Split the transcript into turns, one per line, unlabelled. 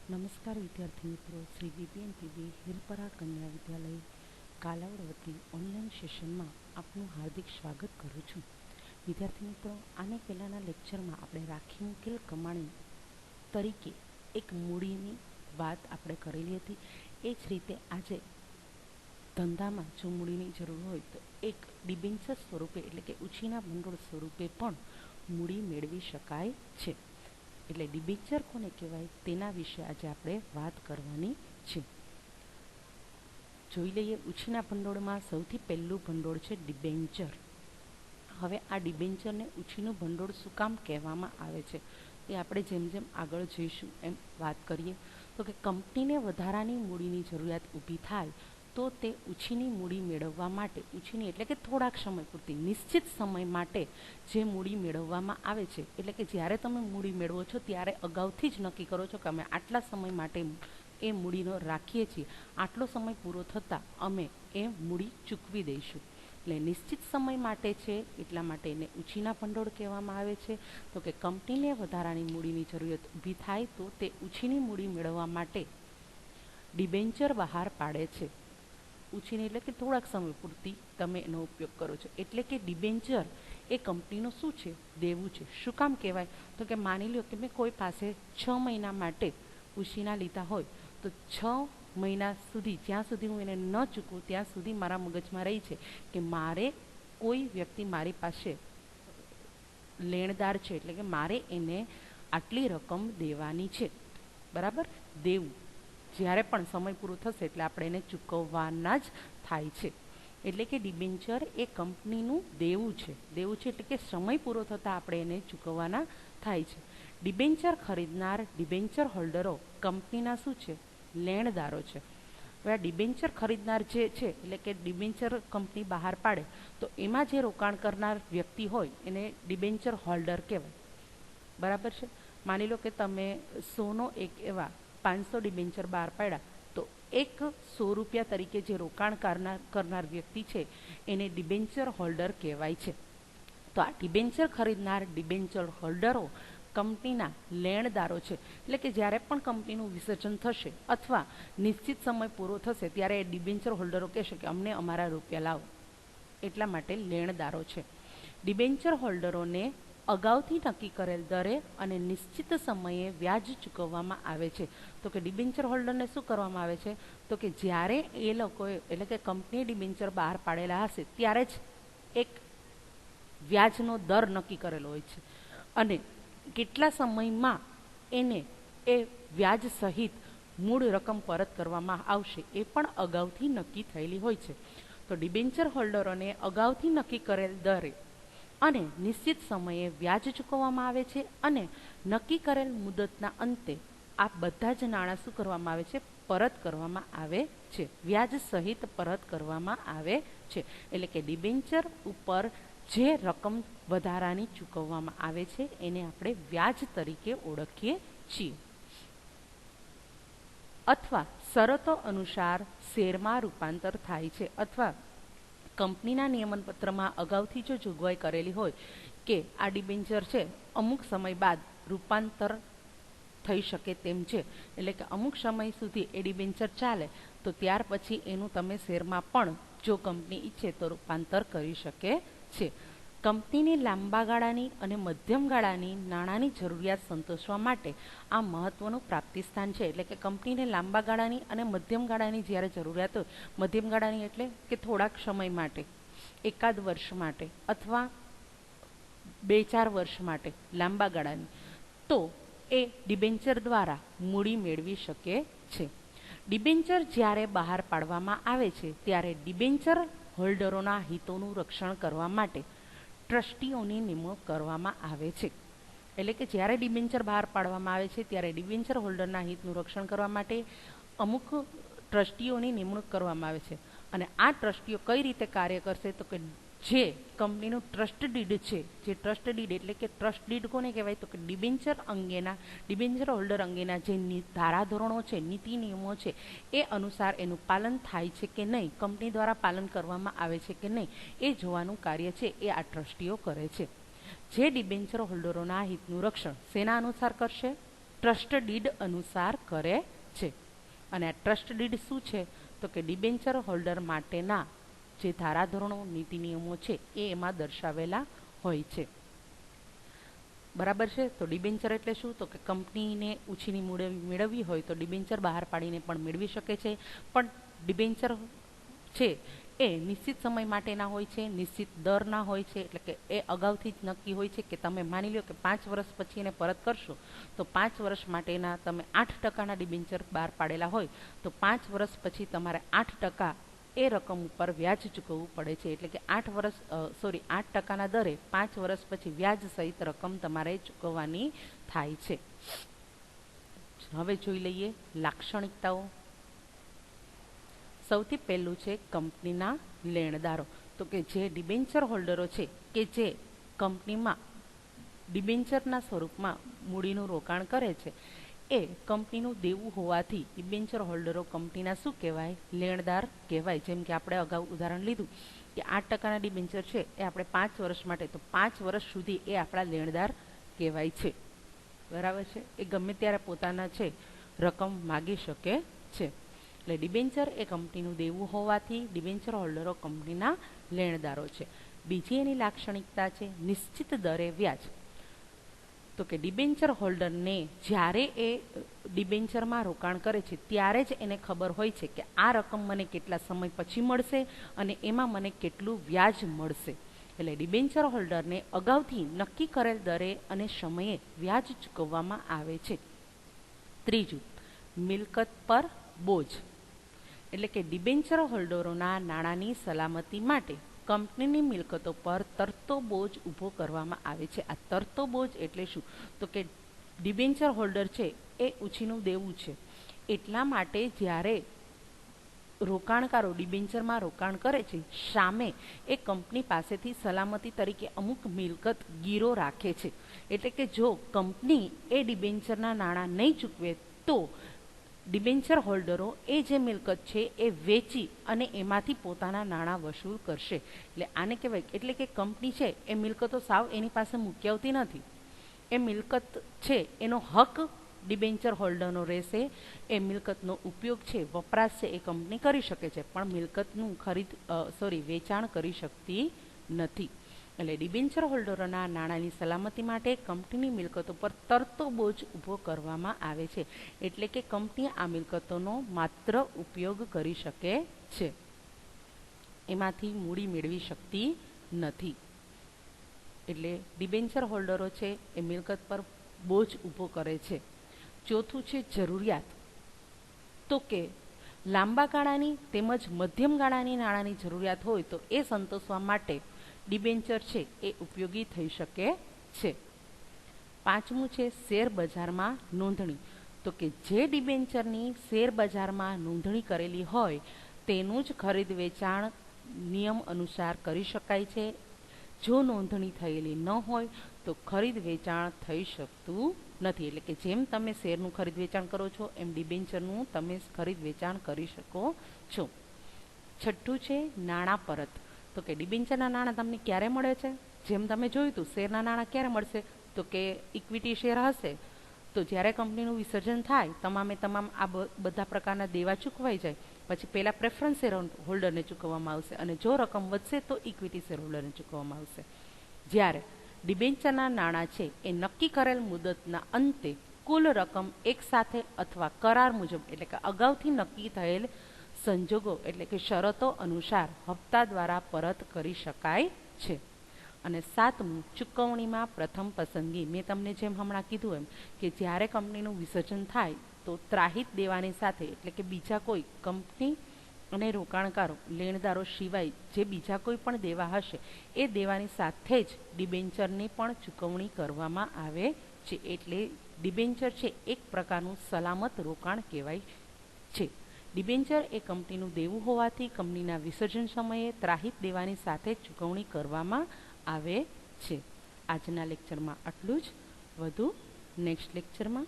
નમસ્કાર વિદ્યાર્થી મિત્રો, શ્રી બીબીએનપીબી હિરપરા કન્યા વિદ્યાલય કાલાવડ વતી ઓનલાઈન સેશનમાં આપનું હાર્દિક સ્વાગત કરું છું. વિદ્યાર્થી મિત્રો, આને પહેલાંના લેક્ચરમાં આપણે રાખી મૂકેલ કમાણી તરીકે એક મૂડીની વાત આપણે કરેલી હતી. એ જ રીતે આજે ધંધામાં જો મૂડીની જરૂર હોય તો એક ડિબેન્ચર સ્વરૂપે એટલે કે ઉછીના ભંડોળ સ્વરૂપે પણ મૂડી મેળવી શકાય છે. એટલે ડિબેન્ચર કોને કહેવાય તેના વિશે આજે આપણે વાત કરવાની છે. જોઈ લઈએ, ઉછીના ભંડોળમાં સૌથી પહેલું ભંડોળ છે ડિબેન્ચર. હવે આ ડિબેન્ચરને ઉછીનું ભંડોળ શું કામ કહેવામાં આવે છે એ આપણે જેમ જેમ આગળ જઈશું એમ વાત કરીએ તો કે કંપનીને વધારાની મૂડીની જરૂરિયાત ઊભી થાય તો તે ઉછીની મૂડી મેળવવા માટે, ઉછીની એટલે કે થોડાક સમય પૂરતી નિશ્ચિત સમય માટે જે મૂડી મેળવવામાં આવે છે, એટલે કે જ્યારે તમે મૂડી મેળવો છો ત્યારે અગાઉથી જ નક્કી કરો છો કે અમે આટલા સમય માટે એ મૂડીનો રાખીએ છીએ, આટલો સમય પૂરો થતાં અમે એ મૂડી ચૂકવી દઈશું. એટલે નિશ્ચિત સમય માટે છે, એટલા માટે એને ઉછીના ભંડોળ કહેવામાં આવે છે. તો કે કંપનીને વધારાની મૂડીની જરૂરિયાત ઊભી થાય તો તે ઉછીની મૂડી મેળવવા માટે ડિબેન્ચર બહાર પાડે છે. ઉછીની એટલે કે થોડાક સમય પૂરતી તમે એનો ઉપયોગ કરો છો. એટલે કે ડિબેન્ચર એ કંપનીનું શું છે? દેવું છે. શું કામ કહેવાય? તો કે માની લો કે મેં કોઈ પાસે 6 મહિના માટે ઉછીના લીધા હોય તો 6 મહિના સુધી જ્યાં સુધી હું એને ન ચૂકવું ત્યાં સુધી મારા મગજમાં રહી છે કે મારે કોઈ વ્યક્તિ મારી પાસે લેણદાર છે, એટલે કે મારે એને આટલી રકમ દેવાની છે. બરાબર? દેવું જ્યારે પણ સમય પૂરો થશે એટલે આપણે એને ચૂકવવાના જ થાય છે. એટલે કે ડિબેન્ચર એ કંપનીનું દેવું છે. દેવું છે એટલે કે સમય પૂરો થતાં આપણે એને ચૂકવવાના થાય છે. ડિબેન્ચર ખરીદનાર, ડિબેન્ચર હોલ્ડરો કંપનીના શું છે? લેણદારો છે. હવે આ ડિબેન્ચર ખરીદનાર જે છે એટલે કે ડિબેન્ચર કંપની બહાર પાડે તો એમાં જે રોકાણ કરનાર વ્યક્તિ હોય એને ડિબેન્ચર હોલ્ડર કહેવાય. બરાબર છે? માની લો કે તમે 100નો એક એવા 500 ડિબેન્ચર બહાર પાડ્યા તો એક 100 રૂપિયા તરીકે જે રોકાણ કરનાર વ્યક્તિ છે એને ડિબેન્ચર હોલ્ડર કહેવાય છે. તો આ ડિબેન્ચર ખરીદનાર, ડિબેન્ચર હોલ્ડરો કંપનીના લેણદારો છે. એટલે કે જ્યારે પણ કંપનીનું વિસર્જન થશે અથવા નિશ્ચિત સમય પૂરો થશે ત્યારે એ ડિબેન્ચર હોલ્ડરો કહેશે કે અમને અમારા રૂપિયા લાવો. એટલા માટે લેણદારો છે. ડિબેન્ચર હોલ્ડરોને અગાઉથી નક્કી કરેલ દરે અને નિશ્ચિત સમયે વ્યાજ ચૂકવવામાં આવે છે. તો કે ડિબેન્ચર હોલ્ડરને શું કરવામાં આવે છે? તો કે જ્યારે એ લોકોએ એટલે કે કંપનીએ ડિબેન્ચર બહાર પાડેલા હશે ત્યારે જ એક વ્યાજનો દર નક્કી કરેલો હોય છે અને કેટલા સમયમાં એને એ વ્યાજ સહિત મૂળ રકમ પરત કરવામાં આવશે એ પણ અગાઉથી નક્કી થયેલી હોય છે. તો ડિબેન્ચર હોલ્ડરોને અગાઉથી નક્કી કરેલ દરે અને નિશ્ચિત સમયે વ્યાજ ચૂકવવામાં આવે છે અને નક્કી કરેલ મુદતના અંતે આ બધા જ નાણાં શું કરવામાં આવે છે? પરત કરવામાં આવે છે. વ્યાજ સહિત પરત કરવામાં આવે છે. એટલે કે ડિબેન્ચર ઉપર જે રકમ વધારાની ચૂકવવામાં આવે છે એને આપણે વ્યાજ તરીકે ઓળખીએ છીએ. અથવા શરતો અનુસાર શેરમાં રૂપાંતર થાય છે. અથવા કંપનીના નિયમનપત્રમાં અગાઉથી જો જોગવાઈ કરેલી હોય કે આ ડિબેન્ચર છે અમુક સમય બાદ રૂપાંતર થઈ શકે તેમ છે, એટલે કે અમુક સમય સુધી એ ડિબેન્ચર ચાલે તો ત્યાર પછી એનું તમે શેરમાં પણ જો કંપની ઈચ્છે તો રૂપાંતર કરી શકે છે. કંપનીની લાંબા ગાળાની અને મધ્યમ ગાળાની નાણાંની જરૂરિયાત સંતોષવા માટે આ મહત્વનું પ્રાપ્તિસ્થાન છે. એટલે કે કંપનીને લાંબા ગાળાની અને મધ્યમ ગાળાની જ્યારે જરૂરિયાત હોય, મધ્યમ ગાળાની એટલે કે થોડાક સમય માટે, એકાદ વર્ષ માટે અથવા 2-4 વર્ષ માટે લાંબા ગાળાની, તો એ ડિબેન્ચર દ્વારા મૂડી મેળવી શકે છે. ડિબેન્ચર જ્યારે બહાર પાડવામાં આવે છે ત્યારે ડિબેન્ચર હોલ્ડરોના હિતોનું રક્ષણ કરવા માટે ટ્રસ્ટીઓની નિમણૂક કરવામાં આવે છે. એટલે કે જ્યારે ડિબેન્ચર બહાર પાડવામાં આવે છે ત્યારે ડિબેન્ચર હોલ્ડરના હિતનું રક્ષણ કરવા માટે અમુક ટ્રસ્ટીઓની નિમણૂક કરવામાં આવે છે. અને આ ટ્રસ્ટીઓ કઈ રીતે કાર્ય કરશે? તો કે જે કંપનીનું ટ્રસ્ટ ડીડ છે, જે ટ્રસ્ટ ડીડ એટલે કે ટ્રસ્ટ ડીડ કોને કહેવાય? તો કે ડિબેન્ચર અંગેના, ડિબેન્ચર હોલ્ડર અંગેના જે ધારાધોરણો છે, નીતિ નિયમો છે એ અનુસાર એનું પાલન થાય છે કે નહીં, કંપની દ્વારા પાલન કરવામાં આવે છે કે નહીં, એ જોવાનું કાર્ય છે એ આ ટ્રસ્ટીઓ કરે છે. જે ડિબેન્ચર હોલ્ડરોના હિતનું રક્ષણ શેના અનુસાર કરશે? ટ્રસ્ટ ડીડ અનુસાર કરે છે. અને આ ટ્રસ્ટ ડીડ શું છે? તો કે ડિબેન્ચર હોલ્ડર માટેના જે ધારાધોરણો નીતિ નિયમો છે એ એમાં દર્શાવેલા હોય છે. બરાબર છે. તો ડિબેન્ચર એટલે શું? તો કે કંપનીને ઉછીની મેળવવી હોય તો ડિબેન્ચર બહાર પાડીને પણ મેળવી શકે છે. પણ ડિબેન્ચર છે એ નિશ્ચિત સમય માટેના હોય છે, નિશ્ચિત દરના હોય છે. એટલે કે એ અગાઉથી જ નક્કી હોય છે કે તમે માની લો કે 5 વર્ષ પછી એને પરત કરશો તો 5 વર્ષ માટેના તમે 8% ડિબેન્ચર બહાર પાડેલા હોય તો 5 વર્ષ પછી તમારે 8% એ રકમ ઉપર વ્યાજ ચૂકવવું પડે છે. એટલે કે 8% દરે 5 વર્ષ પછી વ્યાજ સહિત રકમ તમારે ચૂકવવાની થાય છે. હવે જોઈ લઈએ લાક્ષણિકતાઓ. સૌથી પહેલું છે કંપનીના લેણદારો. તો કે જે ડિબેન્ચર હોલ્ડરો છે કે જે કંપનીમાં ડિબેન્ચરના સ્વરૂપમાં મૂડીનું રોકાણ કરે છે એ કંપનીનું દેવું હોવાથી ડિબેન્ચર હોલ્ડરો કંપનીના શું કહેવાય? લેણદાર કહેવાય. જેમ કે આપણે અગાઉ ઉદાહરણ લીધું કે 8%ના ડિબેન્ચર છે એ આપણે 5 વર્ષ માટે, તો 5 વર્ષ સુધી એ આપણા લેણદાર કહેવાય છે. બરાબર છે. એ ગમે ત્યારે પોતાના છે રકમ માગી શકે છે. એટલે ડિબેન્ચર એ કંપનીનું દેવું હોવાથી ડિબેન્ચર હોલ્ડરો કંપનીના લેણદારો છે. બીજી એની લાક્ષણિકતા છે નિશ્ચિત દરે વ્યાજ. તો કે ડિબેન્ચર હોલ્ડરને જ્યારે એ ડિબેન્ચરમાં રોકાણ કરે છે ત્યારે જ એને ખબર હોય છે કે આ રકમ મને કેટલા સમય પછી મળશે અને એમાં મને કેટલું વ્યાજ મળશે. એટલે ડિબેન્ચર હોલ્ડરને અગાઉથી નક્કી કરેલ દરે અને સમયે વ્યાજ ચૂકવવામાં આવે છે. ત્રીજું, મિલકત પર બોજ. એટલે કે ડિબેન્ચર હોલ્ડરોના નાણાંની સલામતી માટે કંપનીની મિલકતો પર તરતો બોજ ઊભો કરવામાં આવે છે. આ તરતો બોજ એટલે શું? તો કે ડિબેન્ચર હોલ્ડર છે એ ઉછીનું દેવું છે, એટલા માટે જ્યારે રોકાણકારો ડિબેન્ચરમાં રોકાણ કરે છે સામે એ કંપની પાસેથી સલામતી તરીકે અમુક મિલકત ગીરો રાખે છે. એટલે કે જો કંપની એ ડિબેન્ચરના નાણાં નહીં ચૂકવે તો ડિબેન્ચર હોલ્ડરો એ જે મિલકત છે એ વેચી અને એમાંથી પોતાના નાણાં વસૂલ કરશે. એટલે આને કહેવાય, એટલે કે કંપની છે એ મિલકતો સાવ એની પાસે મૂકી આવતી નથી. એ મિલકત છે એનો હક ડિબેન્ચર હોલ્ડરનો રહેશે. એ મિલકતનો ઉપયોગ છે, વપરાશ છે એ કંપની કરી શકે છે, પણ મિલકતનું વેચાણ કરી શકતી નથી. એટલે ડિબેન્ચર હોલ્ડરોના નાણાંની સલામતી માટે કંપનીની મિલકતો પર તરતો બોજ ઊભો કરવામાં આવે છે. એટલે કે કંપની આ મિલકતોનો માત્ર ઉપયોગ કરી શકે છે, એમાંથી મૂડી મેળવી શકતી નથી. એટલે ડિબેન્ચર હોલ્ડરો છે એ મિલકત પર બોજ ઊભો કરે છે. ચોથું છે જરૂરિયાત. તો કે લાંબા ગાળાની તેમજ મધ્યમ ગાળાની નાણાંની જરૂરિયાત હોય તો એ સંતોષવા માટે ડિબેન્ચર છે એ ઉપયોગી થઈ શકે છે. પાંચમું છે શેર બજારમાં નોંધણી. તો કે જે ડિબેન્ચરની શેર બજારમાં નોંધણી કરેલી હોય તેનું જ ખરીદ વેચાણ નિયમ અનુસાર કરી શકાય છે. જો નોંધણી થયેલી ન હોય તો ખરીદ વેચાણ થઈ શકતું નથી. એટલે કે જેમ તમે શેરનું ખરીદ વેચાણ કરો છો એમ ડિબેન્ચરનું તમે ખરીદ વેચાણ કરી શકો છો. છઠ્ઠું છે નાણાં પરત. તો કે ડિબેન્ચરના નાણાં તમને ક્યારે મળે છે? જેમ તમે જોયું હતું, શેરના નાણાં ક્યારે મળશે? તો કે ઇક્વિટી શેર હશે તો જ્યારે કંપનીનું વિસર્જન થાય તમામે તમામ આ બધા પ્રકારના દેવા ચૂકવાઈ જાય પછી પહેલાં પ્રેફરન્સ શેર હોલ્ડરને ચૂકવવામાં આવશે અને જો રકમ વધશે તો ઇક્વિટી શેર હોલ્ડરને ચૂકવવામાં આવશે. જ્યારે ડિબેન્ચરના નાણાં છે એ નક્કી કરેલ મુદતના અંતે કુલ રકમ એકસાથે અથવા કરાર મુજબ એટલે કે અગાઉથી નક્કી થયેલ સંજોગો એટલે કે શરતો અનુસાર હપ્તા દ્વારા પરત કરી શકાય છે. અને સાતમું, ચૂકવણીમાં પ્રથમ પસંદગી. મેં તમને જેમ હમણાં કીધું એમ કે જ્યારે કંપનીનું વિસર્જન થાય તો ત્રાહિત દેવાની સાથે એટલે કે બીજા કોઈ કંપની અને રોકાણકારો લેણદારો સિવાય જે બીજા કોઈ પણ દેવા હશે એ દેવાની સાથે જ ડિબેન્ચરની પણ ચૂકવણી કરવામાં આવે છે. એટલે ડિબેન્ચર છે એક પ્રકારનું સલામત રોકાણ કહેવાય છે. ડિબેન્ચર એ કંપનીનું દેવું હોવાથી કંપનીના વિસર્જન સમયે ત્રાહિત દેવાની સાથે ચૂકવણી કરવામાં આવે છે. આજના લેક્ચરમાં આટલું જ. વધુ નેક્સ્ટ લેક્ચરમાં